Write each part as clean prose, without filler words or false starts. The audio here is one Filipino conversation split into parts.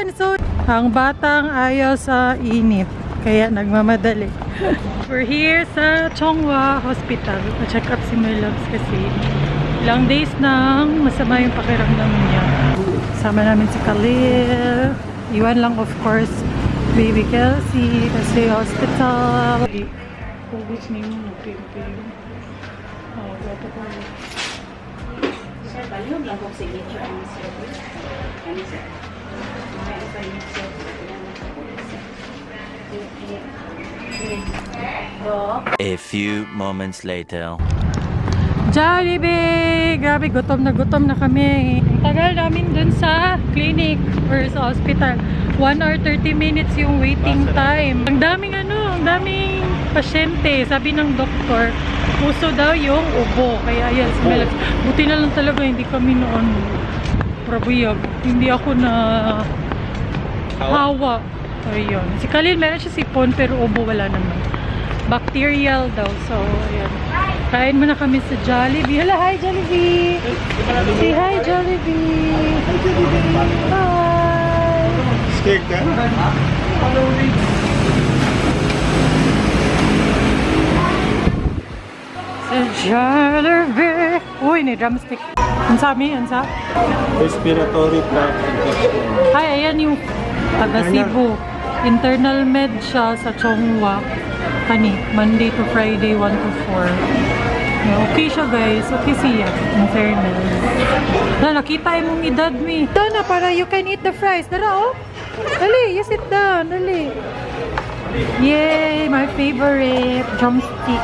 ayan. So, ang batang ayaw sa init. Kaya nagmamadali. We're here sa Chonghua Hospital. Pa-check up si my loves kasi ilang days nang masama yung pakiramdam niya. Sama namin si Khalil. Iwan lang of course baby Kelsey kasi hospital. Hugus niyo mo nagpipil. Oh, gato ko. Sir, baliw lang kung signature ang sir. Ano sir? May iba yung sir. A few moments later. Jollibee! Grabe, gutom na kami. Ang tagal namin dun sa clinic or sa hospital. 1 hour 30 minutes yung waiting time. Ang daming pasyente. Sabi ng doktor, puso daw yung ubo. Kaya ayan, buti na lang talaga hindi kami noon probiyag. Hindi ako na hawa. Ayun. Si Khalil meron siya sipon pero ubo wala naman. Bacterial daw. So, ayan. Kain muna kami sa Jollibee. Hello, hi Jollibee! Say hi Jollibee! Hi Jollibee! Hi! Scared ka? Sa Jollibee! Uy, ni drumstick. Ansa mi? Ansa? Respiratory tract infection. Hi, ayan yung taga Cebu. Internal med siya sa Chonghua. Kani, Monday to Friday, 1 to 4. Yeah, okay siya guys. Okay siya. In fairness. Na, nakita mong edad mi. Dana, para you can eat the fries. Dara, oh. Dali, you sit down. Dali. Yay, my favorite. Drumstick.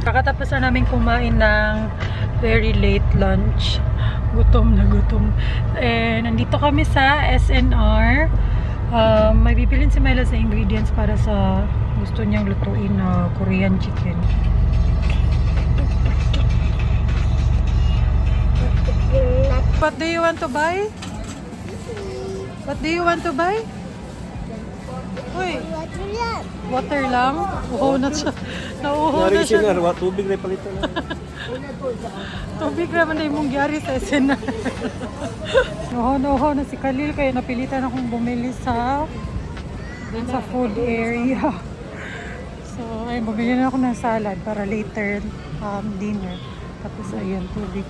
Kakatapos na namin kumain ng very late lunch. Gutom na gutom. Nandito kami sa SNR. May bibilin si Myla sa ingredients para sa gusto niyang lutuin na Korean chicken. What do you want to buy? What do you want to buy? Uy, water lang? Uhaw na siya. Nauuhaw na siya. Tubig na palitan na. Tubig naman na yung gyari sa SNR. Nauuhaw na si Khalil kaya napilitan akong bumili sa food area. So, ayun, bumili na ako ng salad para later dinner. Tapos ayun, tubig.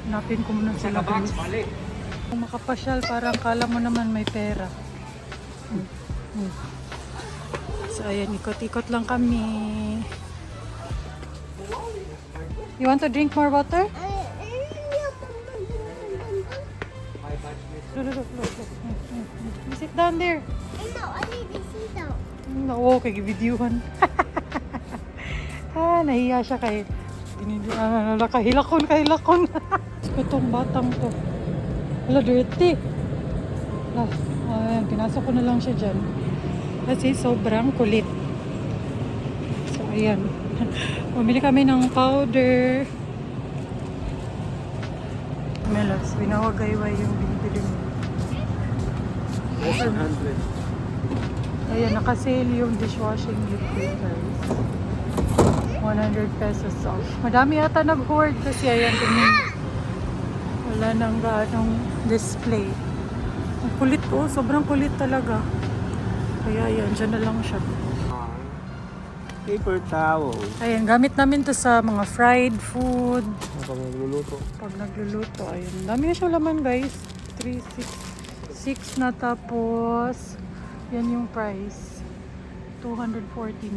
Hanapin ko muna sila. Kung makapasyal, parang kala mo naman may pera. So, ayan, ikot-ikot lang kami. You want to drink more water? Sit down there. No, I need to sit down. No, okay, videohan. Nahiya siya kay kahilakon. Itong batang to. Wala, dirty. Ayan, pinasok ko na lang siya dyan. Kasi sobrang kulit. So, ayan. Bumili kami ng powder. Melos, binawagayway yung binibili mo. 100. Ayan, nakasale yung dishwashing liquid, guys. 100 pesos off. Madami yata nag-hoard kasi ayan, tingin. Wala nang ganong display. Ang kulit ko, sobrang kulit talaga. Kaya ayan, dyan na lang siya. Paper towel. Ayan, gamit namin to sa mga fried food. Pag nagluluto. Pag nagluluto, ayun. Dami na siya laman, guys. 3, 6 na tapos. Yan yung price. 249.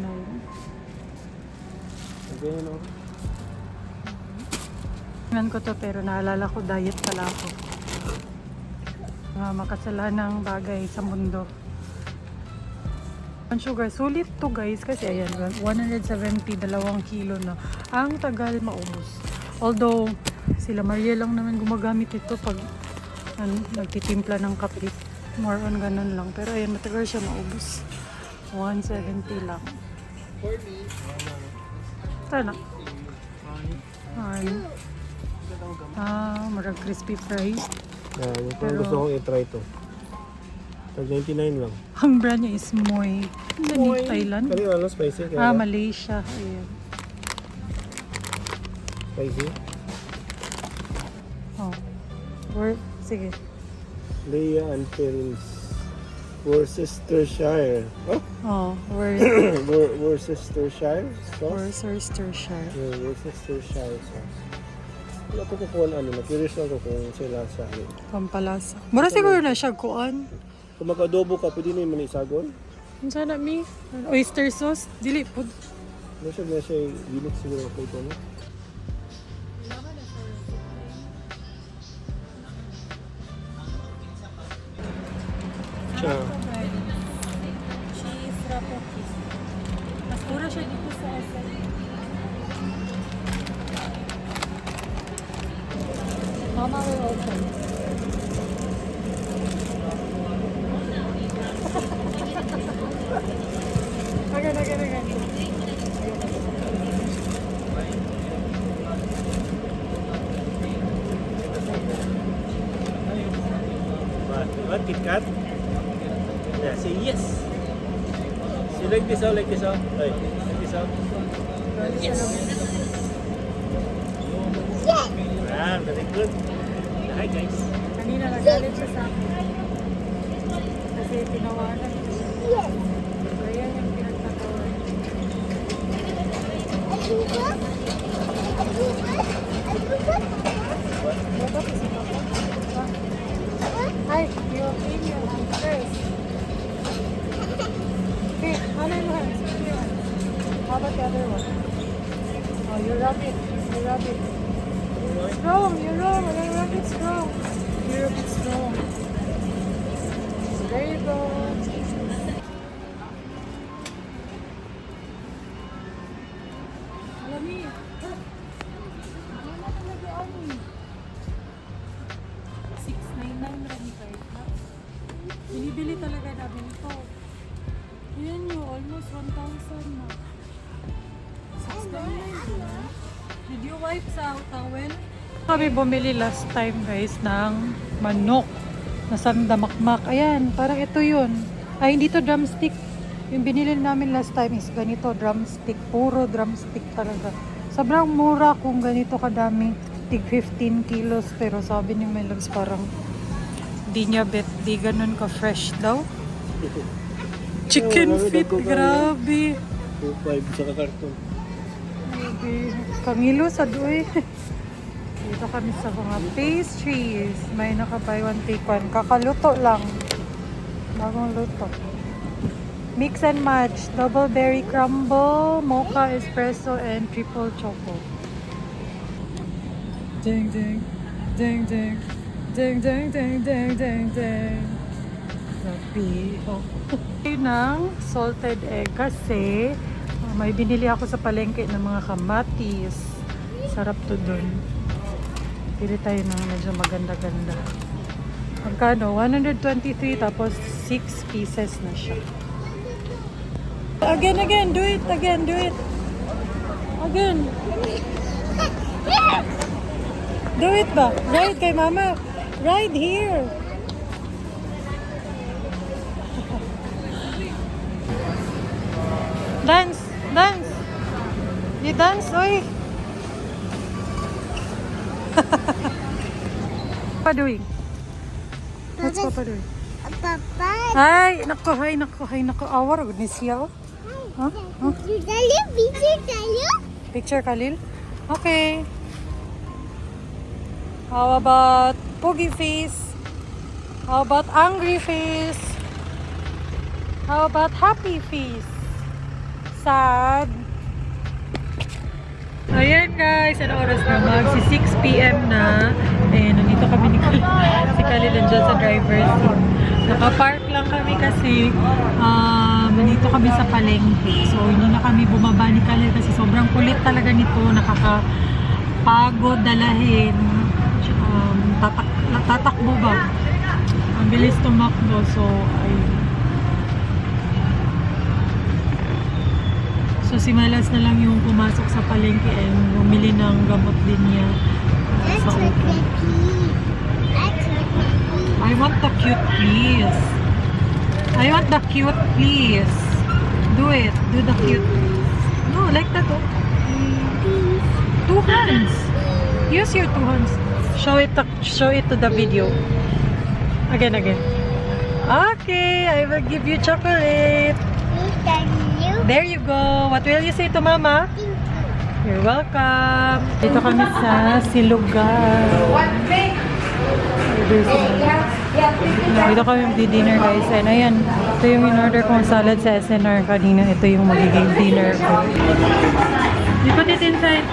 Ganyan o. Tingnan ko to pero naalala ko diet pala ako. Makasalanang bagay sa mundo. Ang sugar, sulit to guys kasi ayan, 170, 2 kilo na. Ang tagal maubos. Although, sila Maria lang naman gumagamit ito pag nagtitimpla ng kape. More on ganun lang. Pero ayan, matagal siya maubos. 170 lang. Tana. Marag crispy fries. Yung Pero- gusto kong i-try to. Tag 99 lang. Ang brand niya is Moy. Moy. Thailand? Kali ano, spicy. Kaya Malaysia. Ayan. spicy. Oh. Sige. Leia and Perils. Worcestershire. Oh? Oh, Worcestershire sauce? Worcestershire. Yeah, Worcestershire sauce. Wala ko kukuha na ano. Na-curious ako kung sila sa ano. Pampalasa. Mura siguro na siya kuan. Kung mag-adobo ka, pwede na yung manisagon. Ano sana mi? Oyster sauce? Dili po. Na siya unit siguro ako ito, no? Siya. Cheese rapoki. Mas mura siya dito sa SM. Mama will open. Again. What? Kit Kat? Yeah, say yes. So like this out, like this out. Right. Like this out. Yes. Ah, very good. Hi guys. Kanina nagalit siya sa akin. Kasi tinawagan ko siya. So yan yung pinagtatawa. Hi, your opinion on first. Okay, ano yung hands? How about the other one? Oh, you rub it. Strong, you're wrong. I don't rub it strong. You rub it strong. There you go. Alami. Ano talaga ani? 699 rami kayo. Binibili talaga namin ito. Yan nyo, almost 1,000 na. 699 na. Did you wipe sa towel? Kami bumili last time guys ng manok na sandamakmak. Ayan, parang ito yun. Ay, hindi to drumstick. Yung binili namin last time is ganito, drumstick. Puro drumstick talaga. Sobrang mura kung ganito kadami. Tig 15 kilos. Pero sabi ni Melogs parang di niya bet. Di ganun ka fresh daw. Chicken feet. Grabe. 2.5 sa kakarton. Grabe. Kangilo sa doy. Dito kami sa mga pastries. May naka-buy one take one. Kakaluto lang. Bagong luto. Mix and match. Double berry crumble, mocha espresso, and triple choco. Ding ding. Ding ding. Ding ding ding ding ding ding. Grabe. Oh. Ng salted egg kasi may binili ako sa palengke ng mga kamatis. Sarap to dun. Pili tayo ng medyo maganda-ganda. Magkano? 123 tapos 6 pieces na siya. Again, do it. Again. Do it ba? Ride kay mama. Ride here. Dance. You dance, oy. Papa doing? What's Papa doing? Papa, Hi, nako. Awar, good siya. Huh? Picture, Khalil? Okay. How about pogi face? How about angry face? How about happy face? Sad? Ayan guys, ano oras na? Magsi 6 PM na. Ayan, nandito kami ni Khalil. Si Khalil nandiyan sa driver's seat. Nakapark lang kami kasi nandito kami sa palengke. So, hindi na kami bumaba ni Khalil kasi sobrang kulit talaga nito. Nakakapagod dalahin. Tatakbo ba? Ang bilis tumakbo, so ayun. So si Malas na lang yung pumasok sa palengke and bumili ng gamot din niya sa upo. I want the cute, please. I want the cute, please. Do it. Do the cute. No, like that. Oh. 2 hands. Use your 2 hands. Show it to the video. Again. Okay, I will give you chocolate. There you go. What will you say to Mama? You're welcome. Dito kami sa Silugan. Dito kami magdi-dinner guys. And ayan, ito yung in-order kong salad sa SNR kanina. Ito yung magiging dinner ko. You put it inside.